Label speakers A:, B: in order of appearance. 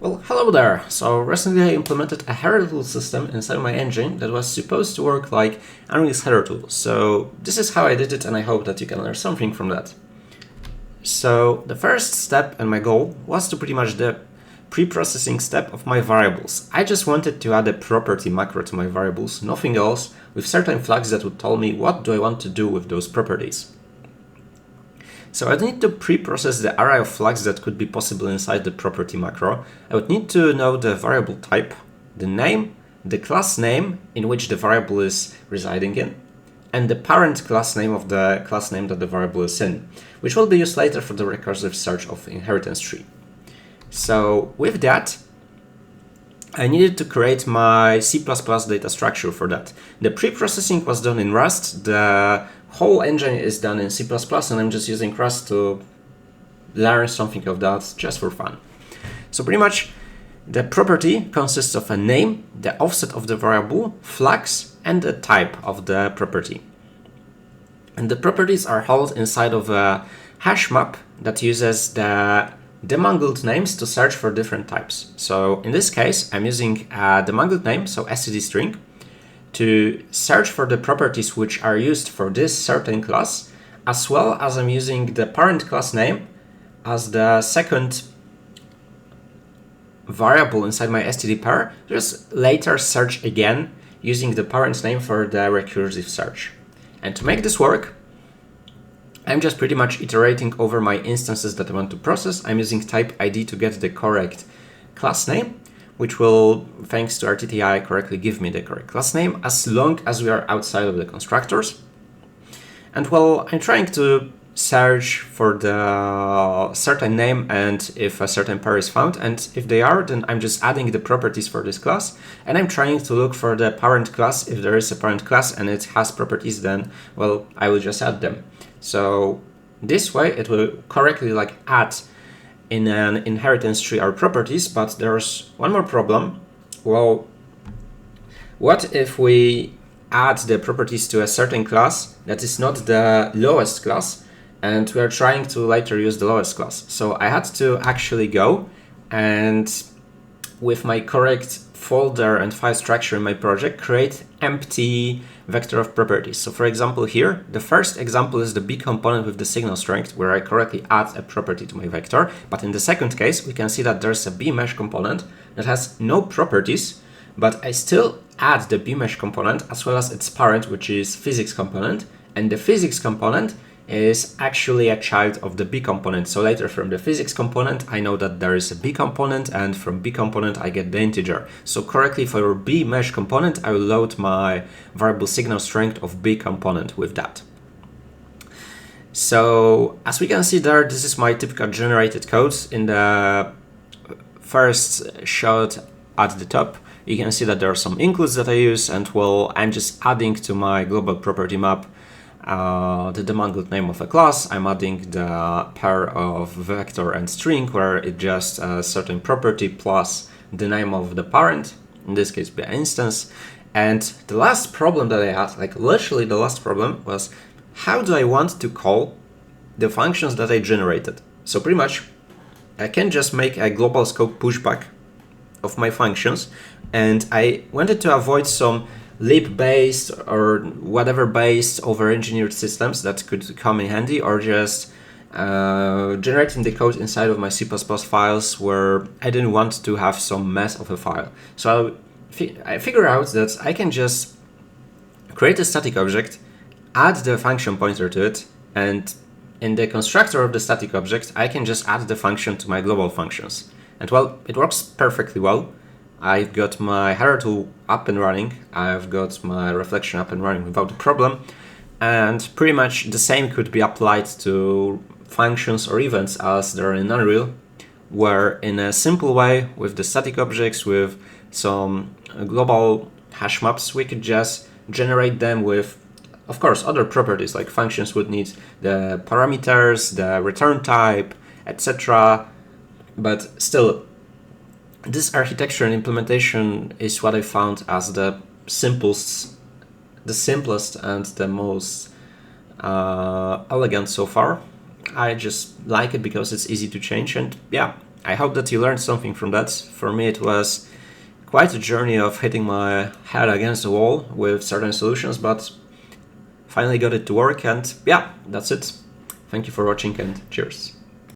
A: Well, hello there. So recently I implemented a header tool system inside my engine that was supposed to work like Unreal's header tool. So this is how I did it, and I hope that you can learn something from that. So the first step and my goal was to pretty much the pre-processing step of my variables. I just wanted to add a property macro to my variables, nothing else, with certain flags that would tell me what do I want to do with those properties. So I need to pre-process the array of flags that could be possible inside the property macro. I would need to know the variable type, the name, the class name in which the variable is residing in, and the parent class name of the class name that the variable is in, which will be used later for the recursive search of inheritance tree. So with that, I needed to create my C++ data structure for that. The pre-processing was done in Rust. The whole engine is done in C++, and I'm just using Rust to learn something of that just for fun. So pretty much the property consists of a name, the offset of the variable, flags, and the type of the property. And the properties are held inside of a hash map that uses the demangled names to search for different types. So in this case, I'm using a demangled name, so std string, to search for the properties which are used for this certain class, as well as I'm using the parent class name as the second variable inside my std pair, just later search again using the parent name for the recursive search. And to make this work, I'm just pretty much iterating over my instances that I want to process. I'm using typeid to get the correct class name, which will, thanks to RTTI, correctly give me the correct class name as long as we are outside of the constructors. And well, I'm trying to search for the certain name and if a certain pair is found, and if they are, then I'm just adding the properties for this class, and I'm trying to look for the parent class. If there is a parent class and it has properties, then well, I will just add them. So this way it will correctly add in an inheritance tree our properties, but there's one more problem. Well, what if we add the properties to a certain class that is not the lowest class, and we are trying to later use the lowest class? So I had to actually go and, with my correct folder and file structure in my project, create empty vector of properties. So for example here, the first example is the B component with the signal strength, where I correctly add a property to my vector. But in the second case, we can see that there's a B mesh component that has no properties, but I still add the B mesh component as well as its parent, which is physics component. And the physics component is actually a child of the B component. So later from the physics component, I know that there is a B component, and from B component, I get the integer. So correctly for B mesh component, I will load my variable signal strength of B component with that. So as we can see there, this is my typical generated code. In the first shot at the top, you can see that there are some includes that I use, and well, I'm just adding to my global property map the demangled name of a class. I'm adding the pair of vector and string, where it just a certain property plus the name of the parent, in this case BInstance. And the last problem that I had, literally the last problem, was how do I want to call the functions that I generated? So pretty much I can just make a global scope pushback of my functions, and I wanted to avoid some lib-based or whatever based over-engineered systems that could come in handy, or just generating the code inside of my C++ files where I didn't want to have some mess of a file. So I figured out that I can just create a static object, add the function pointer to it, and in the constructor of the static object, I can just add the function to my global functions. And well, it works perfectly well. I've got my header tool up and running, I've got my reflection up and running without a problem, and pretty much the same could be applied to functions or events as there are in Unreal, where in a simple way, with the static objects, with some global hash maps, we could just generate them with, of course, other properties, like functions would need the parameters, the return type, etc. But still, this architecture and implementation is what I found as the simplest and the most elegant so far. I just like it because it's easy to change, and yeah, I hope that you learned something from that. For me, it was quite a journey of hitting my head against the wall with certain solutions, but finally got it to work, and yeah, that's it. Thank you for watching and cheers.